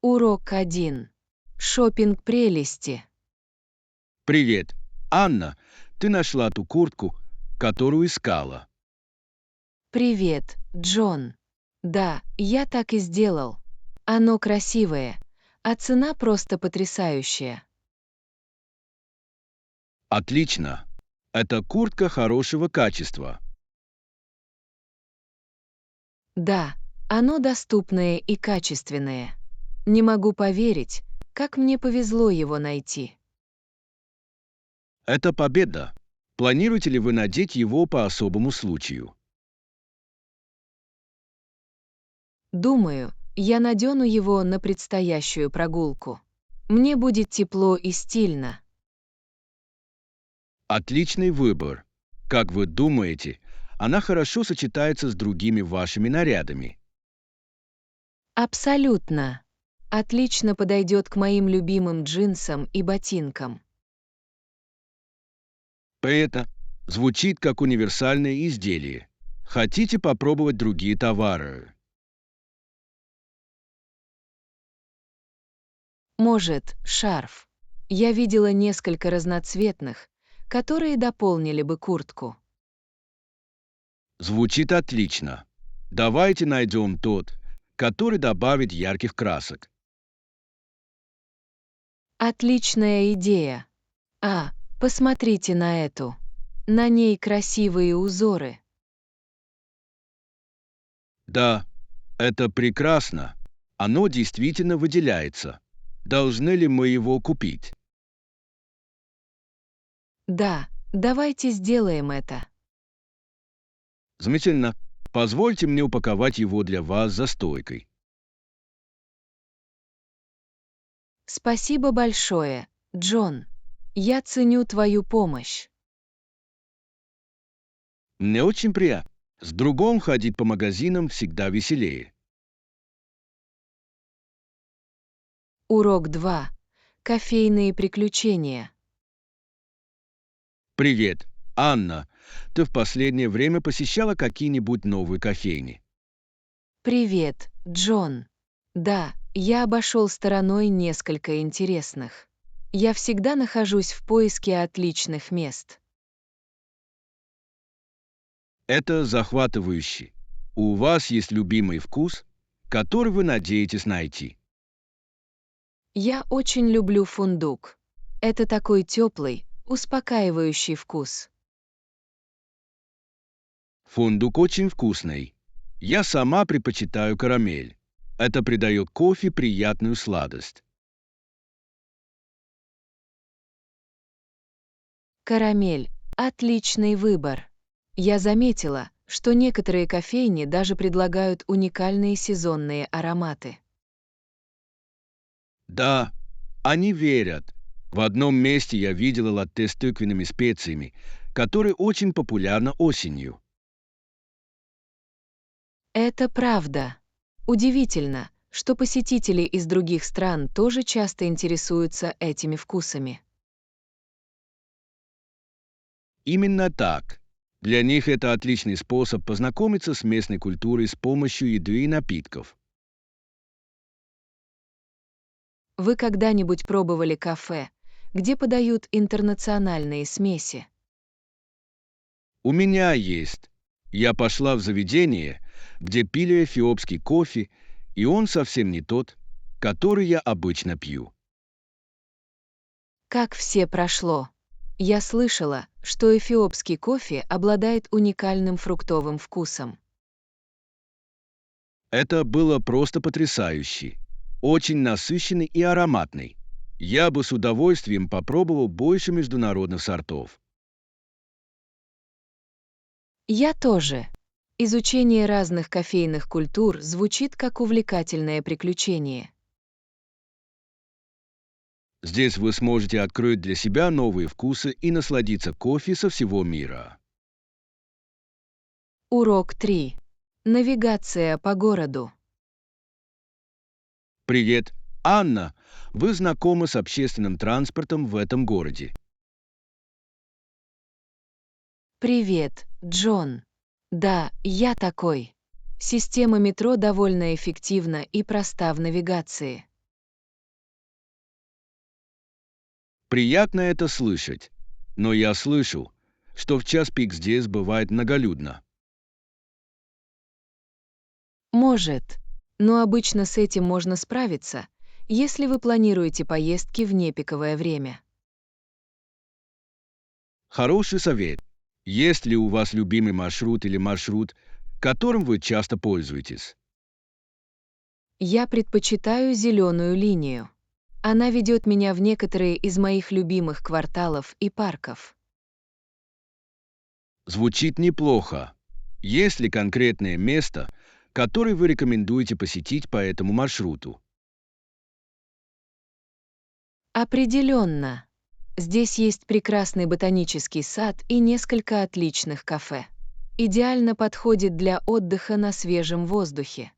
Урок 1. Шопинг прелести. Привет. Анна, ты нашла ту куртку, которую искала. Привет, Джон. Да, я так и сделал. Оно красивое, а цена просто потрясающая. Отлично. Это куртка хорошего качества. Да, оно доступное и качественное. Не могу поверить, как мне повезло его найти. Это победа. Планируете ли вы надеть его по особому случаю? Думаю, я надену его на предстоящую прогулку. Мне будет тепло и стильно. Отличный выбор. Как вы думаете, она хорошо сочетается с другими вашими нарядами? Абсолютно. Отлично подойдет к моим любимым джинсам и ботинкам. Это звучит как универсальное изделие. Хотите попробовать другие товары? Может, шарф. Я видела несколько разноцветных, которые дополнили бы куртку. Звучит отлично. Давайте найдем тот, который добавит ярких красок. Отличная идея. Посмотрите на эту. На ней красивые узоры. Да, это прекрасно. Оно действительно выделяется. Должны ли мы его купить? Да, давайте сделаем это. Замечательно. Позвольте мне упаковать его для вас за стойкой. Спасибо большое, Джон. Я ценю твою помощь. Мне очень приятно. С другом ходить по магазинам всегда веселее. Урок 2. Кофейные приключения. Привет, Анна. Ты в последнее время посещала какие-нибудь новые кофейни? Привет, Джон. Да, я обошел стороной несколько интересных. Я всегда нахожусь в поиске отличных мест. Это захватывающе. У вас есть любимый вкус, который вы надеетесь найти. Я очень люблю фундук. Это такой теплый, успокаивающий вкус. Фундук очень вкусный. Я сама предпочитаю карамель. Это придает кофе приятную сладость. Карамель — отличный выбор. Я заметила, что некоторые кофейни даже предлагают уникальные сезонные ароматы. Да, они верят. В одном месте я видела латте с тыквенными специями, которое очень популярно осенью. Это правда. Удивительно, что посетители из других стран тоже часто интересуются этими вкусами. Именно так. Для них это отличный способ познакомиться с местной культурой с помощью еды и напитков. Вы когда-нибудь пробовали кафе, где подают интернациональные смеси? У меня есть. Я пошла в заведение, где пили эфиопский кофе, и он совсем не тот, который я обычно пью. Как все прошло? Я слышала, что эфиопский кофе обладает уникальным фруктовым вкусом. Это было просто потрясающе. Очень насыщенный и ароматный. Я бы с удовольствием попробовал больше международных сортов. Я тоже. Изучение разных кофейных культур звучит как увлекательное приключение. Здесь вы сможете открыть для себя новые вкусы и насладиться кофе со всего мира. Урок 3. Навигация по городу. Привет, Анна. Вы знакомы с общественным транспортом в этом городе? Привет, Джон. Да, я такой. Система метро довольно эффективна и проста в навигации. Приятно это слышать. Но я слышал, что в час пик здесь бывает многолюдно. Может, но обычно с этим можно справиться, если вы планируете поездки в непиковое время. Хороший совет. Есть ли у вас любимый маршрут или маршрут, которым вы часто пользуетесь? Я предпочитаю зеленую линию. Она ведет меня в некоторые из моих любимых кварталов и парков. Звучит неплохо. Есть ли конкретное место, которое вы рекомендуете посетить по этому маршруту? Определенно. Здесь есть прекрасный ботанический сад и несколько отличных кафе. Идеально подходит для отдыха на свежем воздухе.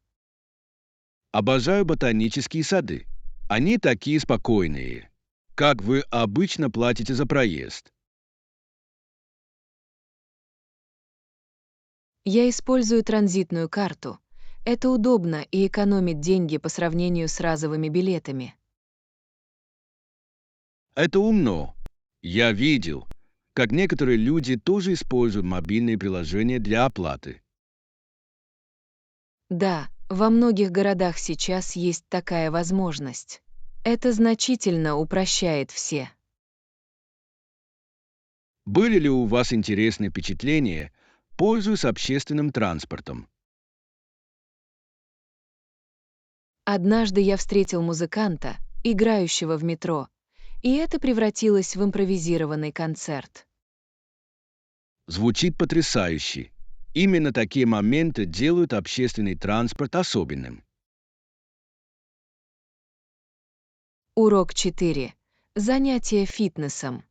Обожаю ботанические сады. Они такие спокойные. Как вы обычно платите за проезд? Я использую транзитную карту. Это удобно и экономит деньги по сравнению с разовыми билетами. Это умно. Я видел, как некоторые люди тоже используют мобильные приложения для оплаты. Да, во многих городах сейчас есть такая возможность. Это значительно упрощает все. Были ли у вас интересные впечатления, пользуясь общественным транспортом? Однажды я встретил музыканта, играющего в метро, и это превратилось в импровизированный концерт. Звучит потрясающе. Именно такие моменты делают общественный транспорт особенным. Урок 4. Занятие фитнесом.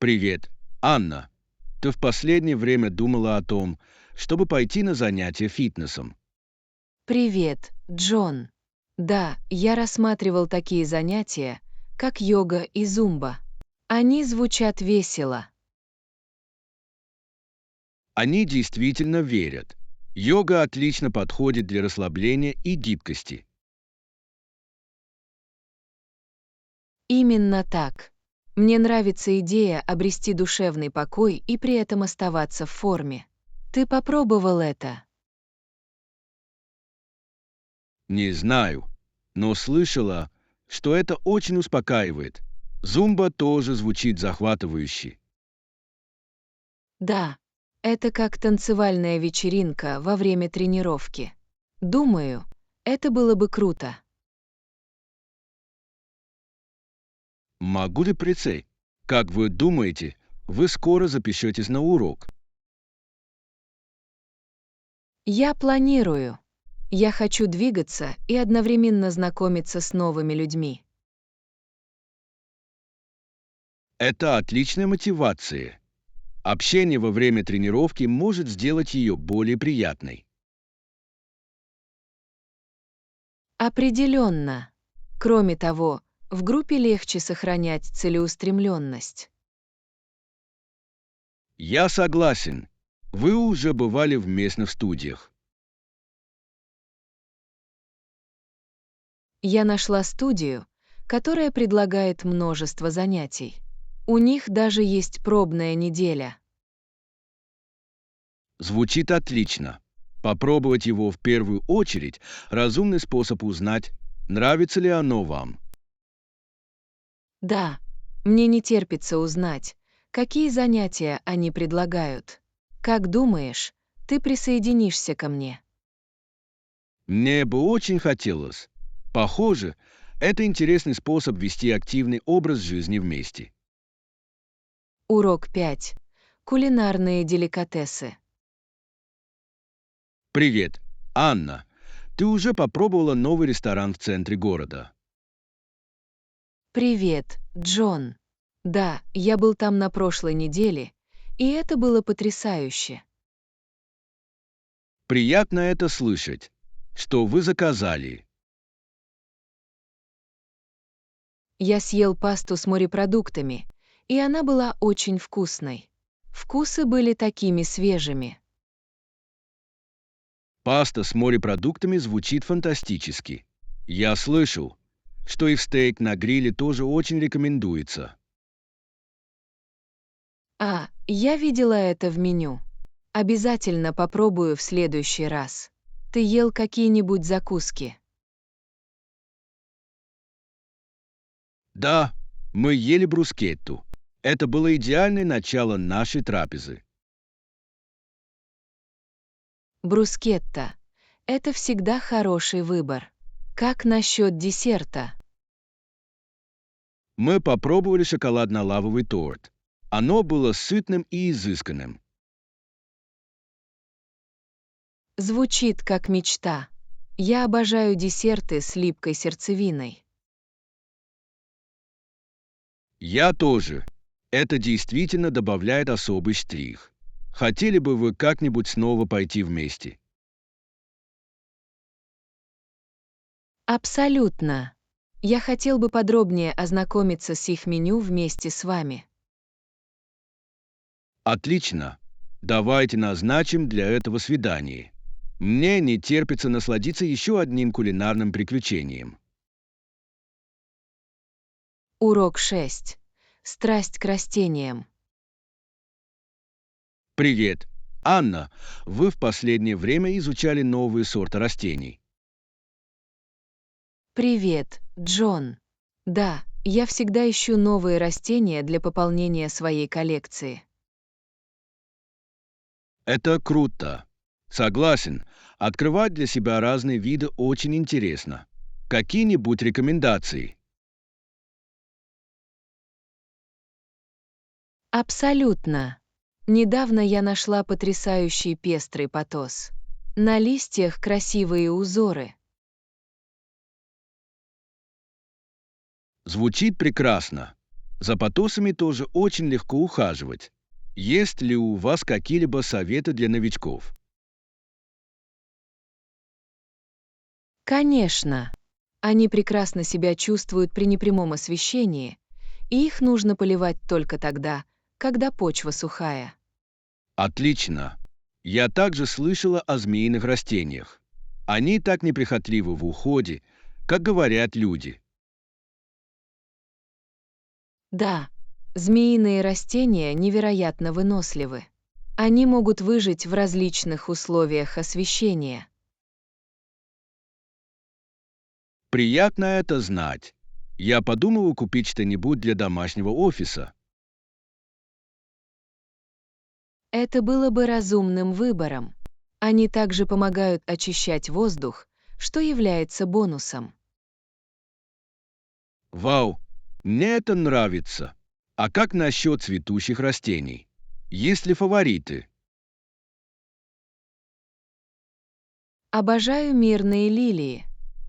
Привет, Анна. Ты в последнее время думала о том, чтобы пойти на занятия фитнесом. Привет, Джон. Да, я рассматривал такие занятия, как йога и зумба. Они звучат весело. Они действительно верят. Йога отлично подходит для расслабления и гибкости. Именно так. Мне нравится идея обрести душевный покой и при этом оставаться в форме. Ты попробовал это? Не знаю, но слышала, что это очень успокаивает. Зумба тоже звучит захватывающе. Да. Это как танцевальная вечеринка во время тренировки. Думаю, это было бы круто. Могу ли прицей? Как вы думаете, вы скоро запишетесь на урок? Я планирую. Я хочу двигаться и одновременно знакомиться с новыми людьми. Это отличная мотивация. Общение во время тренировки может сделать ее более приятной. Определенно. Кроме того, в группе легче сохранять целеустремленность. Я согласен. Вы уже бывали в местных студиях. Я нашла студию, которая предлагает множество занятий. У них даже есть пробная неделя. Звучит отлично. Попробовать его в первую очередь — разумный способ узнать, нравится ли оно вам. Да, мне не терпится узнать, какие занятия они предлагают. Как думаешь, ты присоединишься ко мне? Мне бы очень хотелось. Похоже, это интересный способ вести активный образ жизни вместе. Урок 5. Кулинарные деликатесы. Привет, Анна. Ты уже попробовала новый ресторан в центре города? Привет, Джон. Да, я был там на прошлой неделе, и это было потрясающе. Приятно это слышать. Что вы заказали? Я съел пасту с морепродуктами, и она была очень вкусной. Вкусы были такими свежими. Паста с морепродуктами звучит фантастически. Я слышал, что и в стейк на гриле тоже очень рекомендуется. Я видела это в меню. Обязательно попробую в следующий раз. Ты ел какие-нибудь закуски? Да, мы ели брускетту. Это было идеальное начало нашей трапезы. Брускетта. Это всегда хороший выбор. Как насчет десерта? Мы попробовали шоколадно-лавовый торт. Оно было сытным и изысканным. Звучит как мечта. Я обожаю десерты с липкой сердцевиной. Я тоже. Это действительно добавляет особый штрих. Хотели бы вы как-нибудь снова пойти вместе? Абсолютно. Я хотел бы подробнее ознакомиться с их меню вместе с вами. Отлично. Давайте назначим для этого свидание. Мне не терпится насладиться еще одним кулинарным приключением. Урок 6. Страсть к растениям. Привет. Анна, вы в последнее время изучали новые сорты растений. Привет, Джон. Да, я всегда ищу новые растения для пополнения своей коллекции. Это круто. Согласен. Открывать для себя разные виды очень интересно. Какие-нибудь рекомендации? Абсолютно. Недавно я нашла потрясающий пестрый потос. На листьях красивые узоры. Звучит прекрасно. За потосами тоже очень легко ухаживать. Есть ли у вас какие-либо советы для новичков? Конечно. Они прекрасно себя чувствуют при непрямом освещении, и их нужно поливать только тогда, когда почва сухая. Отлично. Я также слышала о змеиных растениях. Они так неприхотливы в уходе, как говорят люди. Да, змеиные растения невероятно выносливы. Они могут выжить в различных условиях освещения. Приятно это знать. Я подумываю купить что-нибудь для домашнего офиса. Это было бы разумным выбором. Они также помогают очищать воздух, что является бонусом. Вау, мне это нравится. А как насчет цветущих растений? Есть ли фавориты? Обожаю мирные лилии.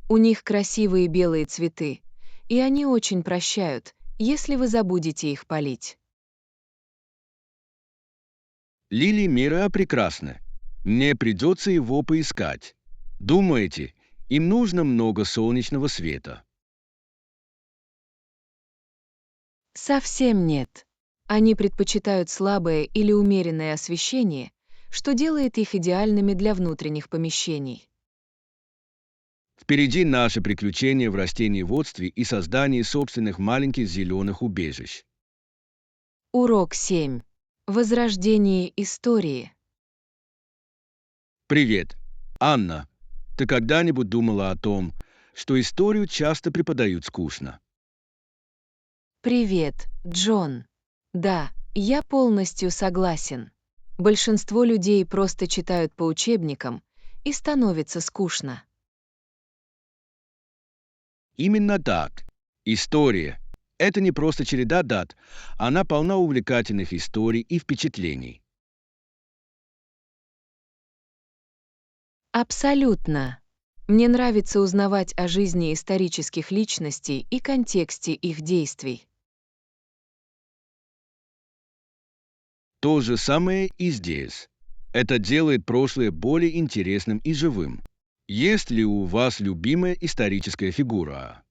У них красивые белые цветы, и они очень прощают, если вы забудете их полить. Лилии мира прекрасны. Мне придется его поискать. Думаете, им нужно много солнечного света? Совсем нет. Они предпочитают слабое или умеренное освещение, что делает их идеальными для внутренних помещений. Впереди наши приключения в растениеводстве и создании собственных маленьких зеленых убежищ. Урок 7. Возрождение истории. Привет. Анна, ты когда-нибудь думала о том, что историю часто преподают скучно? Привет, Джон. Да, я полностью согласен. Большинство людей просто читают по учебникам, и становится скучно. Именно так. История. Это не просто череда дат, она полна увлекательных историй и впечатлений. Абсолютно. Мне нравится узнавать о жизни исторических личностей и контексте их действий. То же самое и здесь. Это делает прошлое более интересным и живым. Есть ли у вас любимая историческая фигура?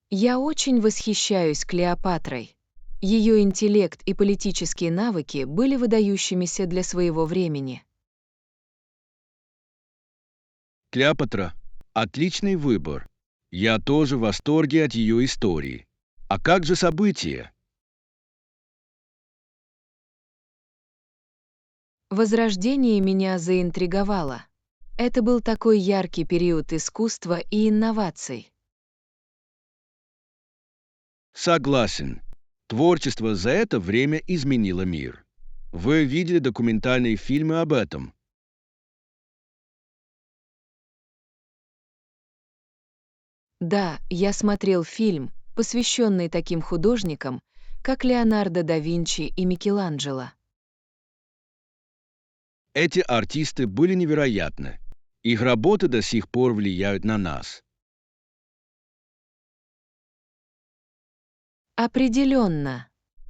Я очень восхищаюсь Клеопатрой. Ее интеллект и политические навыки были выдающимися для своего времени. Клеопатра. Отличный выбор. Я тоже в восторге от ее истории. А как же события? Возрождение меня заинтриговало. Это был такой яркий период искусства и инноваций. Согласен. Творчество за это время изменило мир. Вы видели документальные фильмы об этом? Да, я смотрел фильм, посвященный таким художникам, как Леонардо да Винчи и Микеланджело. Эти артисты были невероятны. Их работы до сих пор влияют на нас. Определенно.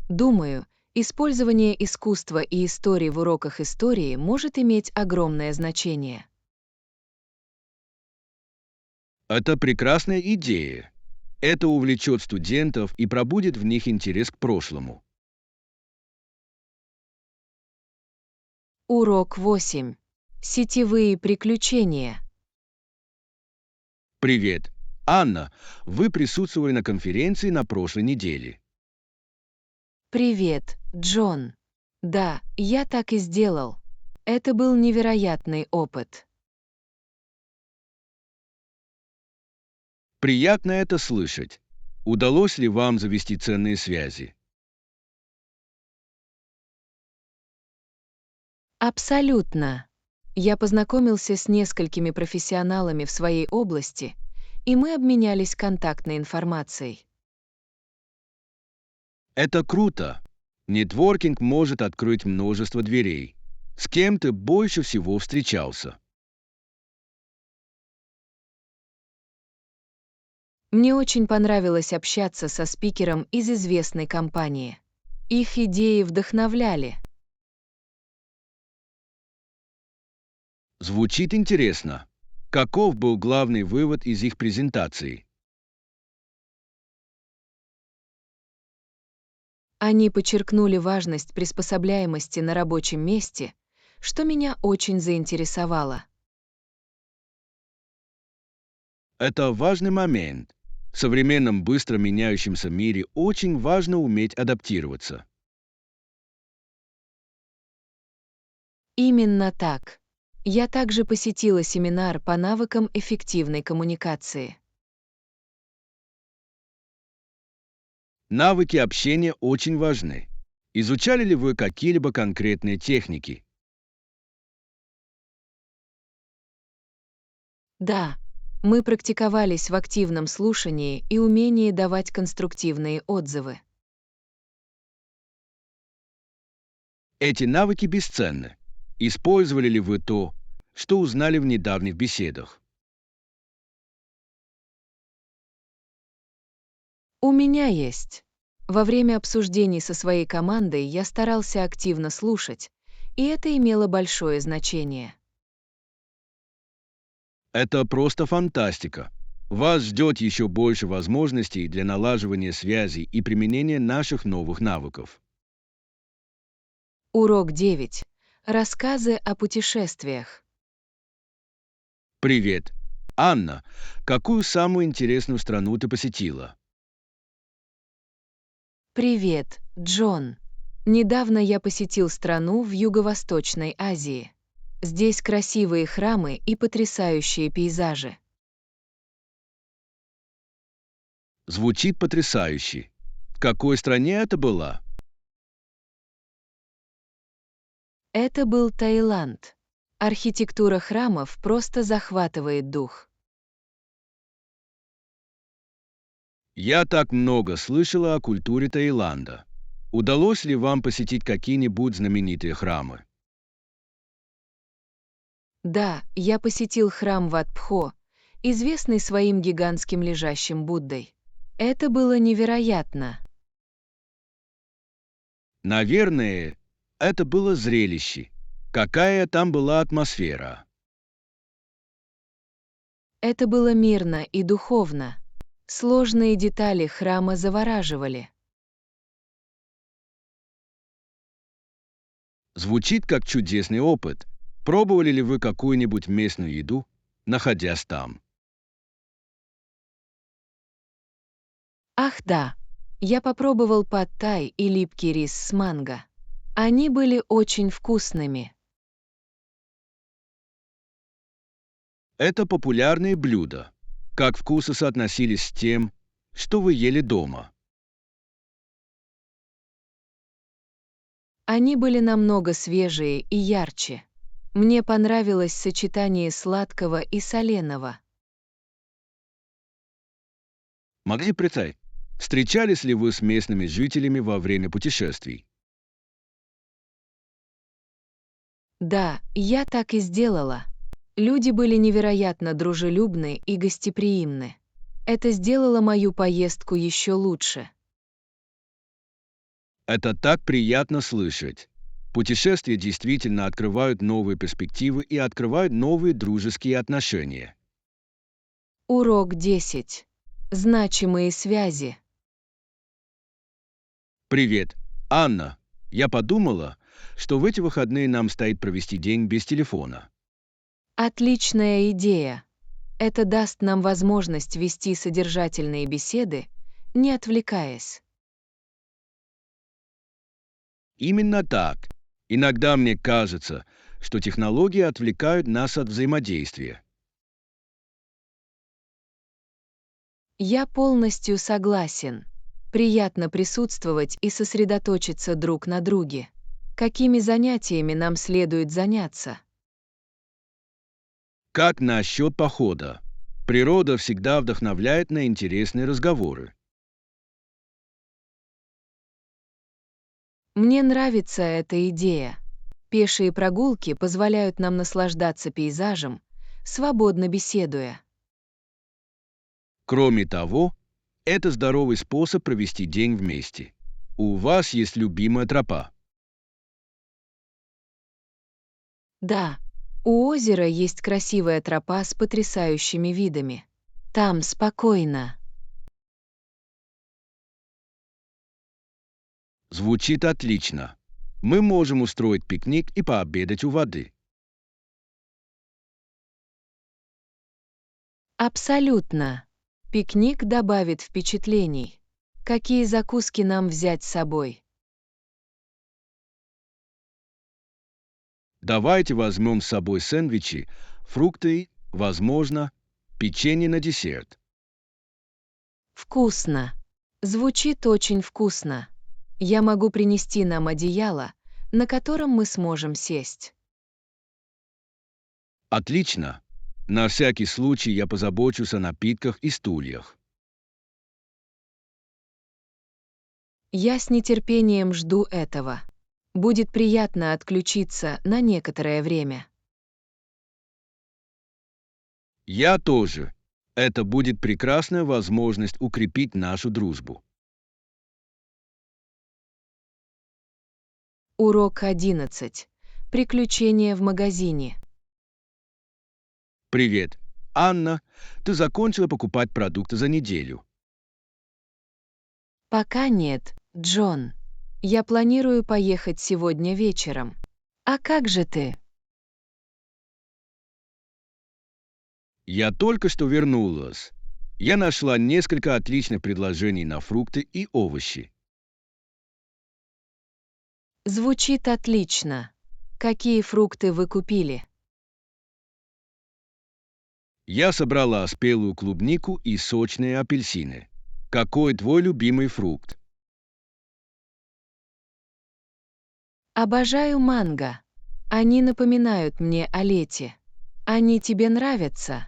Думаю, использование искусства и истории в уроках истории может иметь огромное значение. Это прекрасная идея. Это увлечет студентов и пробудит в них интерес к прошлому. Урок 8. Сетевые приключения. Привет. Анна, вы присутствовали на конференции на прошлой неделе. Привет, Джон. Да, я так и сделал. Это был невероятный опыт. Приятно это слышать. Удалось ли вам завести ценные связи? Абсолютно. Я познакомился с несколькими профессионалами в своей области, и мы обменялись контактной информацией. Это круто. Нетворкинг может открыть множество дверей. С кем ты больше всего встречался? Мне очень понравилось общаться со спикером из известной компании. Их идеи вдохновляли. Звучит интересно. Каков был главный вывод из их презентации? Они подчеркнули важность приспособляемости на рабочем месте, что меня очень заинтересовало. Это важный момент. В современном быстро меняющемся мире очень важно уметь адаптироваться. Именно так. Я также посетила семинар по навыкам эффективной коммуникации. Навыки общения очень важны. Изучали ли вы какие-либо конкретные техники? Да, мы практиковались в активном слушании и умении давать конструктивные отзывы. Эти навыки бесценны. Использовали ли вы то, что узнали в недавних беседах? У меня есть. Во время обсуждений со своей командой я старался активно слушать, и это имело большое значение. Это просто фантастика. Вас ждет еще больше возможностей для налаживания связей и применения наших новых навыков. Урок 9. Рассказы о путешествиях. Привет. Анна, какую самую интересную страну ты посетила? Привет, Джон. Недавно я посетил страну в Юго-Восточной Азии. Здесь красивые храмы и потрясающие пейзажи. Звучит потрясающе. В какой стране это была? Это был Таиланд. Архитектура храмов просто захватывает дух. Я так много слышала о культуре Таиланда. Удалось ли вам посетить какие-нибудь знаменитые храмы? Да, я посетил храм Wat Pho, известный своим гигантским лежащим Буддой. Это было невероятно. Наверное, это было зрелище. Какая там была атмосфера? Это было мирно и духовно. Сложные детали храма завораживали. Звучит как чудесный опыт. Пробовали ли вы какую-нибудь местную еду, находясь там? Ах да, я попробовал пад-тай и липкий рис с манго. Они были очень вкусными. Это популярные блюда. Как вкусы соотносились с тем, что вы ели дома? Они были намного свежие и ярче. Мне понравилось сочетание сладкого и соленого. Могли представить, встречались ли вы с местными жителями во время путешествий? Да, я так и сделала. Люди были невероятно дружелюбны и гостеприимны. Это сделало мою поездку еще лучше. Это так приятно слышать. Путешествия действительно открывают новые перспективы и открывают новые дружеские отношения. Урок 10. Значимые связи. Привет, Анна. Я подумала, что в эти выходные нам стоит провести день без телефона. Отличная идея. Это даст нам возможность вести содержательные беседы, не отвлекаясь. Именно так. Иногда мне кажется, что технологии отвлекают нас от взаимодействия. Я полностью согласен. Приятно присутствовать и сосредоточиться друг на друге. Какими занятиями нам следует заняться? Как насчет похода? Природа всегда вдохновляет на интересные разговоры. Мне нравится эта идея. Пешие прогулки позволяют нам наслаждаться пейзажем, свободно беседуя. Кроме того, это здоровый способ провести день вместе. У вас есть любимая тропа. Да, у озера есть красивая тропа с потрясающими видами. Там спокойно. Звучит отлично. Мы можем устроить пикник и пообедать у воды. Абсолютно. Пикник добавит впечатлений. Какие закуски нам взять с собой? Давайте возьмем с собой сэндвичи, фрукты, возможно, печенье на десерт. Вкусно. Звучит очень вкусно. Я могу принести нам одеяло, на котором мы сможем сесть. Отлично. На всякий случай я позабочусь о напитках и стульях. Я с нетерпением жду этого. Будет приятно отключиться на некоторое время. Я тоже. Это будет прекрасная возможность укрепить нашу дружбу. Урок 11. Приключения в магазине. Привет. Анна, ты закончила покупать продукты за неделю. Пока нет, Джон. Я планирую поехать сегодня вечером. А как же ты? Я только что вернулась. Я нашла несколько отличных предложений на фрукты и овощи. Звучит отлично. Какие фрукты вы купили? Я собрала спелую клубнику и сочные апельсины. Какой твой любимый фрукт? Обожаю манго. Они напоминают мне о лете. Они тебе нравятся?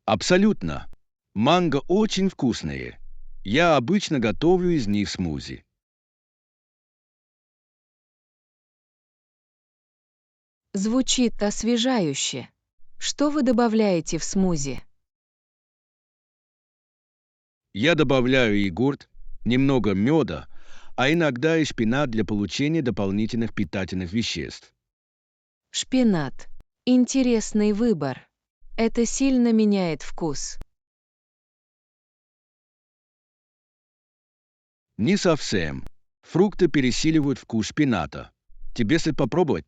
Абсолютно. Манго очень вкусные. Я обычно готовлю из них смузи. Звучит освежающе. Что вы добавляете в смузи? Я добавляю йогурт, немного меда, а иногда и шпинат для получения дополнительных питательных веществ. Шпинат. Интересный выбор. Это сильно меняет вкус. Не совсем. Фрукты пересиливают вкус шпината. Тебе стоит попробовать.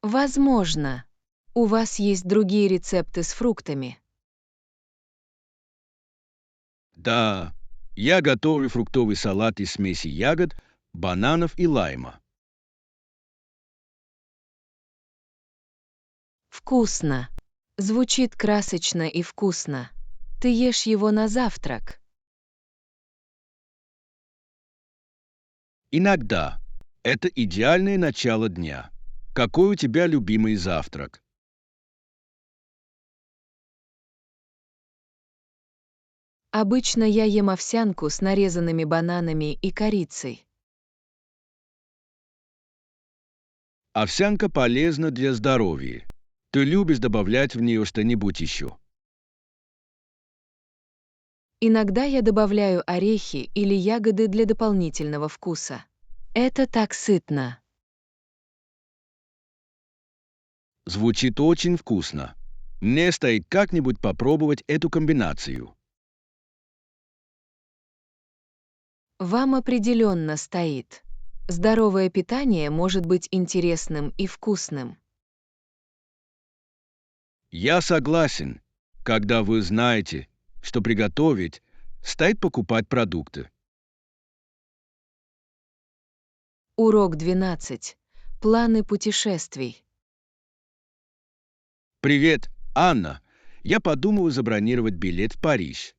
Возможно. У вас есть другие рецепты с фруктами? Да, я готовлю фруктовый салат из смеси ягод, бананов и лайма. Вкусно. Звучит красочно и вкусно. Ты ешь его на завтрак? Иногда. Это идеальное начало дня. Какой у тебя любимый завтрак? Обычно я ем овсянку с нарезанными бананами и корицей. Овсянка полезна для здоровья. Ты любишь добавлять в нее что-нибудь еще? Иногда я добавляю орехи или ягоды для дополнительного вкуса. Это так сытно. Звучит очень вкусно. Мне стоит как-нибудь попробовать эту комбинацию. Вам определенно стоит. Здоровое питание может быть интересным и вкусным. Я согласен. Когда вы знаете, что приготовить, стоит покупать продукты. Урок 12. Планы путешествий. Привет, Анна. Я подумал забронировать билет в Париж.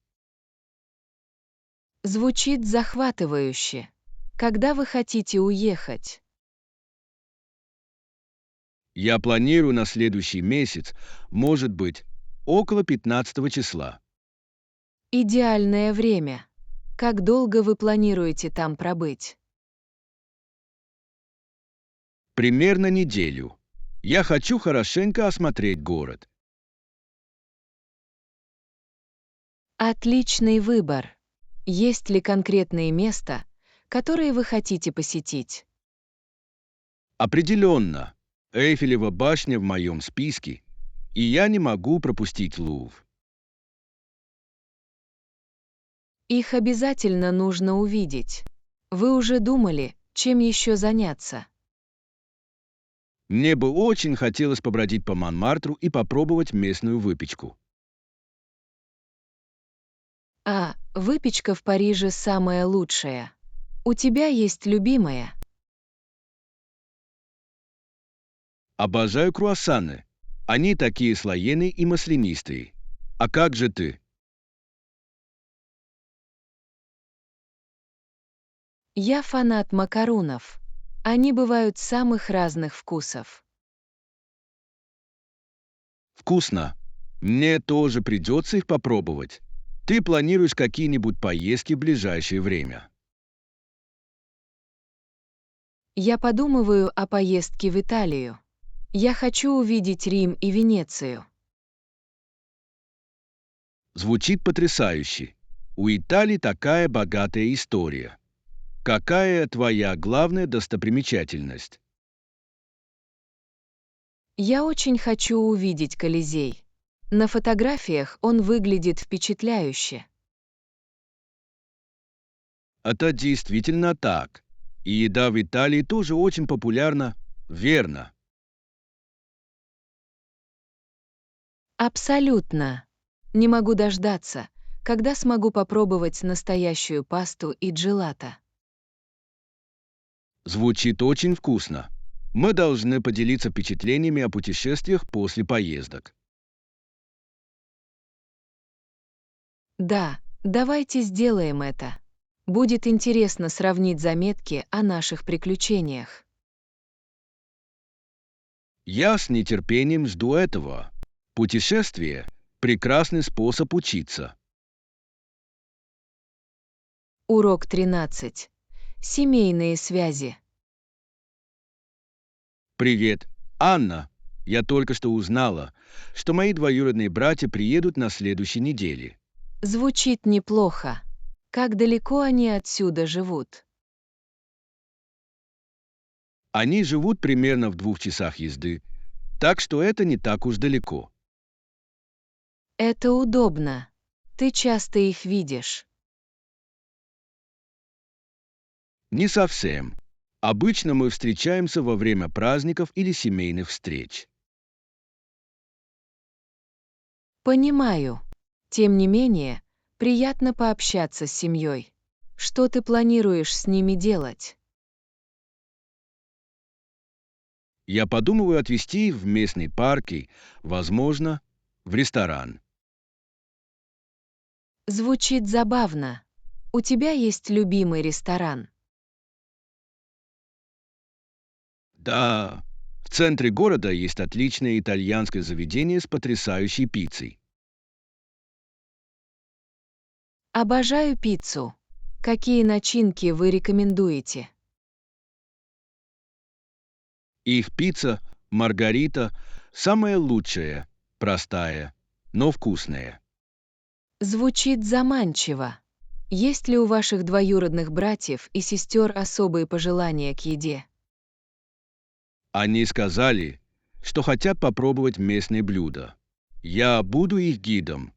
Звучит захватывающе. Когда вы хотите уехать? Я планирую на следующий месяц, может быть, около 15 числа. Идеальное время. Как долго вы планируете там пробыть? Примерно неделю. Я хочу хорошенько осмотреть город. Отличный выбор. Есть ли конкретные места, которые вы хотите посетить? Определенно, Эйфелева башня в моем списке, и я не могу пропустить Лувр. Их обязательно нужно увидеть. Вы уже думали, чем еще заняться? Мне бы очень хотелось побродить по Монмартру и попробовать местную выпечку. Выпечка в Париже самая лучшая. У тебя есть любимая? Обожаю круассаны. Они такие слоеные и маслянистые. А как же ты? Я фанат макарунов. Они бывают самых разных вкусов. Вкусно. Мне тоже придется их попробовать. Ты планируешь какие-нибудь поездки в ближайшее время? Я подумываю о поездке в Италию. Я хочу увидеть Рим и Венецию. Звучит потрясающе. У Италии такая богатая история. Какая твоя главная достопримечательность? Я очень хочу увидеть Колизей. На фотографиях он выглядит впечатляюще. Это действительно так. И еда в Италии тоже очень популярна, верно? Абсолютно. Не могу дождаться, когда смогу попробовать настоящую пасту и джелато. Звучит очень вкусно. Мы должны поделиться впечатлениями о путешествиях после поездок. Да, давайте сделаем это. Будет интересно сравнить заметки о наших приключениях. Я с нетерпением жду этого. Путешествие– прекрасный способ учиться. Урок 13. Семейные связи. Привет, Анна. Я только что узнала, что мои двоюродные братья приедут на следующей неделе. Звучит неплохо. Как далеко они отсюда живут? Они живут примерно в 2 часах езды, так что это не так уж далеко. Это удобно. Ты часто их видишь. Не совсем. Обычно мы встречаемся во время праздников или семейных встреч. Понимаю. Тем не менее, приятно пообщаться с семьей. Что ты планируешь с ними делать? Я подумываю отвезти их в местные парки, возможно, в ресторан. Звучит забавно. У тебя есть любимый ресторан? Да, в центре города есть отличное итальянское заведение с потрясающей пиццей. Обожаю пиццу. Какие начинки вы рекомендуете? Их пицца «Маргарита» самая лучшая, простая, но вкусная. Звучит заманчиво. Есть ли у ваших двоюродных братьев и сестер особые пожелания к еде? Они сказали, что хотят попробовать местные блюда. Я буду их гидом.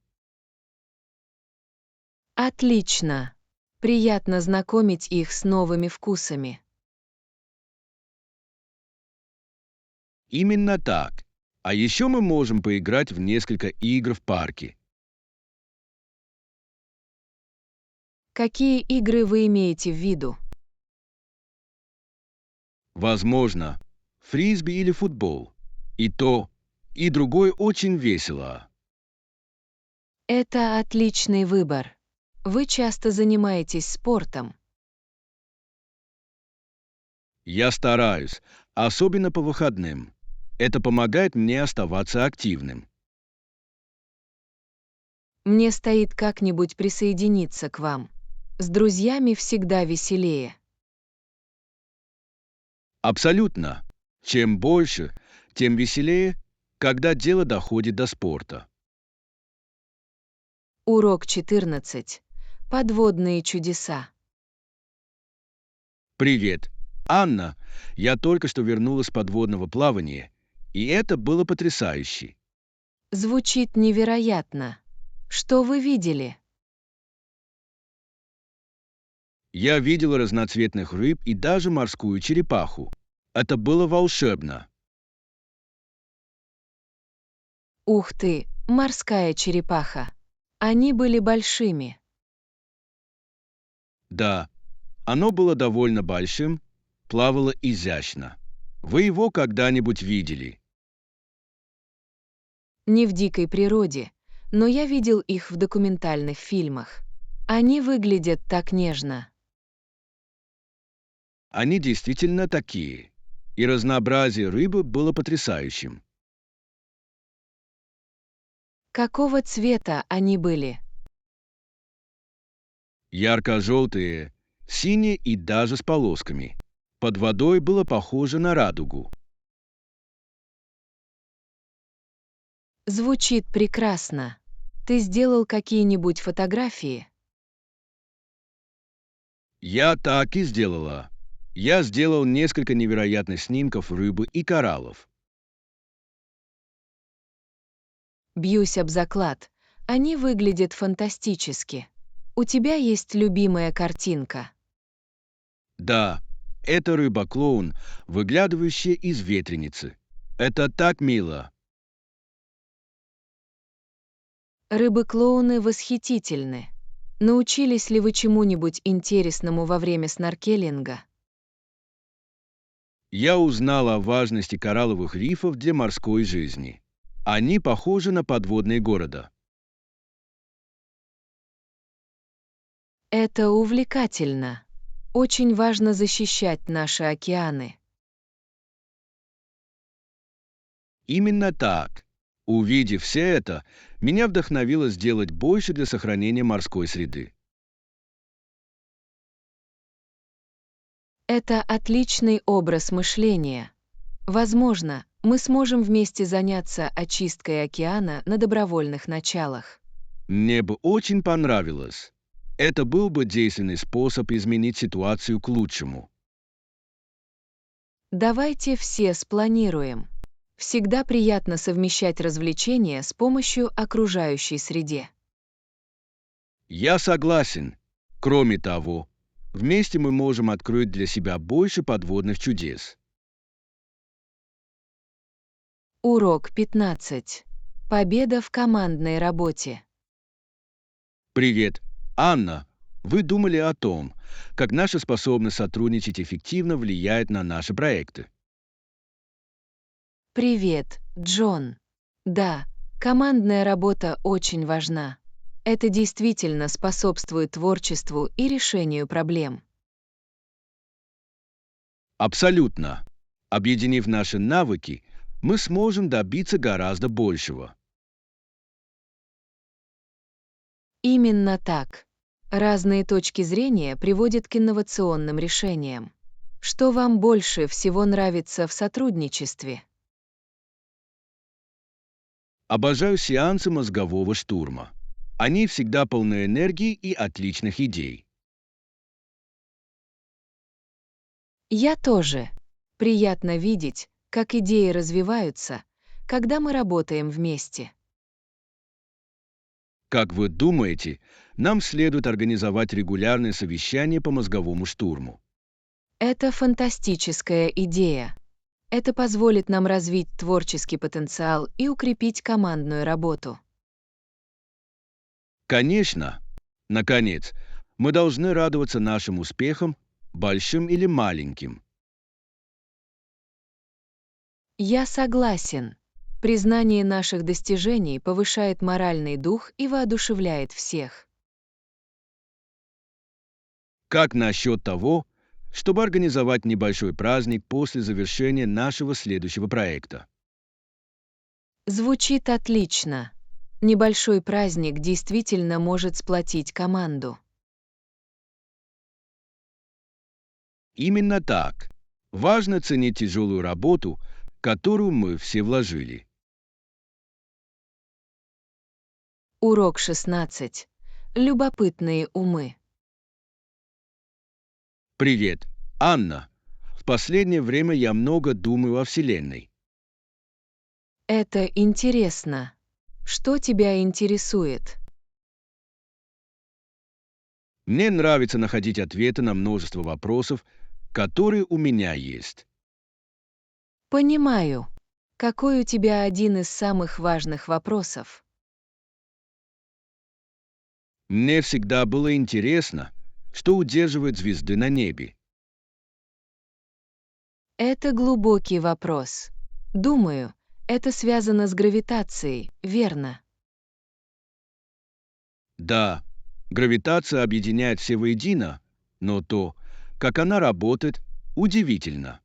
Отлично. Приятно знакомить их с новыми вкусами. Именно так. А еще мы можем поиграть в несколько игр в парке. Какие игры вы имеете в виду? Возможно, фрисби или футбол. И то, и другое очень весело. Это отличный выбор. Вы часто занимаетесь спортом. Я стараюсь, особенно по выходным. Это помогает мне оставаться активным. Мне стоит как-нибудь присоединиться к вам. С друзьями всегда веселее. Абсолютно. Чем больше, тем веселее, когда дело доходит до спорта. Урок 14. Подводные чудеса. Привет, Анна. Я только что вернулась с подводного плавания, и это было потрясающе. Звучит невероятно. Что вы видели? Я видел разноцветных рыб и даже морскую черепаху. Это было волшебно. Ух ты, морская черепаха. Они были большими. Да, оно было довольно большим, плавало изящно. Вы его когда-нибудь видели? Не в дикой природе, но я видел их в документальных фильмах. Они выглядят так нежно. Они действительно такие. И разнообразие рыбы было потрясающим. Какого цвета они были? Ярко-желтые, синие и даже с полосками. Под водой было похоже на радугу. Звучит прекрасно. Ты сделал какие-нибудь фотографии? Я так и сделала. Я сделал несколько невероятных снимков рыбы и кораллов. Бьюсь об заклад. Они выглядят фантастически. У тебя есть любимая картинка? Да, это рыба-клоун, выглядывающая из ветреницы. Это так мило. Рыбы-клоуны восхитительны. Научились ли вы чему-нибудь интересному во время снаркелинга? Я узнал о важности коралловых рифов для морской жизни. Они похожи на подводные города. Это увлекательно. Очень важно защищать наши океаны. Именно так. Увидев все это, меня вдохновило сделать больше для сохранения морской среды. Это отличный образ мышления. Возможно, мы сможем вместе заняться очисткой океана на добровольных началах. Мне бы очень понравилось. Это был бы действенный способ изменить ситуацию к лучшему. Давайте все спланируем. Всегда приятно совмещать развлечения с помощью окружающей среде. Я согласен. Кроме того, вместе мы можем открыть для себя больше подводных чудес. Урок 15. Победа в командной работе. Привет. Анна, вы думали о том, как наша способность сотрудничать эффективно влияет на наши проекты? Привет, Джон. Да, командная работа очень важна. Это действительно способствует творчеству и решению проблем. Абсолютно. Объединив наши навыки, мы сможем добиться гораздо большего. Именно так. Разные точки зрения приводят к инновационным решениям. Что вам больше всего нравится в сотрудничестве? Обожаю сеансы мозгового штурма. Они всегда полны энергии и отличных идей. Я тоже. Приятно видеть, как идеи развиваются, когда мы работаем вместе. Как вы думаете, нам следует организовать регулярные совещания по мозговому штурму? Это фантастическая идея. Это позволит нам развить творческий потенциал и укрепить командную работу. Конечно. Наконец, мы должны радоваться нашим успехам, большим или маленьким. Я согласен. Признание наших достижений повышает моральный дух и воодушевляет всех. Как насчет того, чтобы организовать небольшой праздник после завершения нашего следующего проекта? Звучит отлично. Небольшой праздник действительно может сплотить команду. Именно так. Важно ценить тяжелую работу, которую мы все вложили. Урок 16. Любопытные умы. Привет, Анна. В последнее время я много думаю о Вселенной. Это интересно. Что тебя интересует? Мне нравится находить ответы на множество вопросов, которые у меня есть. Понимаю. Какой у тебя один из самых важных вопросов? Мне всегда было интересно, что удерживает звезды на небе. Это глубокий вопрос. Думаю, это связано с гравитацией, верно? Да, гравитация объединяет все воедино, но то, как она работает, удивительно.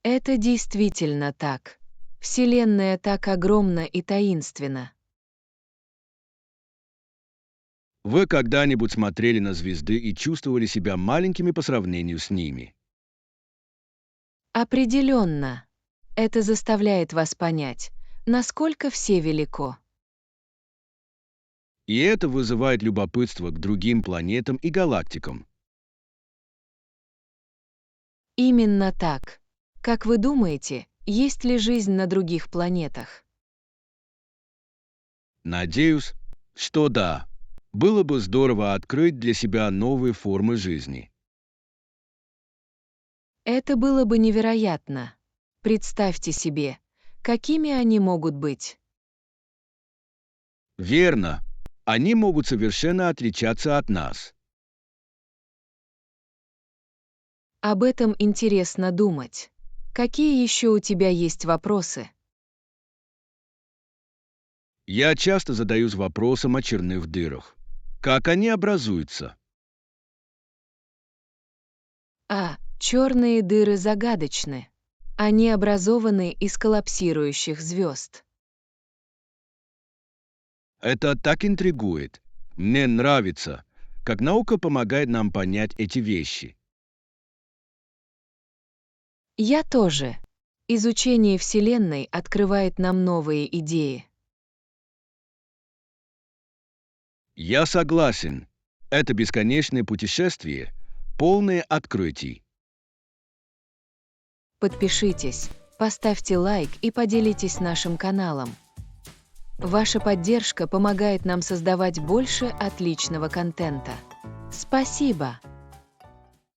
Это действительно так. Вселенная так огромна и таинственна. Вы когда-нибудь смотрели на звезды и чувствовали себя маленькими по сравнению с ними? Определенно. Это заставляет вас понять, насколько все велико. И это вызывает любопытство к другим планетам и галактикам. Именно так. Как вы думаете, есть ли жизнь на других планетах? Надеюсь, что да. Было бы здорово открыть для себя новые формы жизни. Это было бы невероятно. Представьте себе, какими они могут быть. Верно. Они могут совершенно отличаться от нас. Об этом интересно думать. Какие еще у тебя есть вопросы? Я часто задаюсь вопросом о черных дырах. Как они образуются? Черные дыры загадочны. Они образованы из коллапсирующих звезд. Это так интригует. Мне нравится, как наука помогает нам понять эти вещи. Я тоже. Изучение Вселенной открывает нам новые идеи. Я согласен. Это бесконечное путешествие, полное открытий. Подпишитесь, поставьте лайк и поделитесь нашим каналом. Ваша поддержка помогает нам создавать больше отличного контента. Спасибо!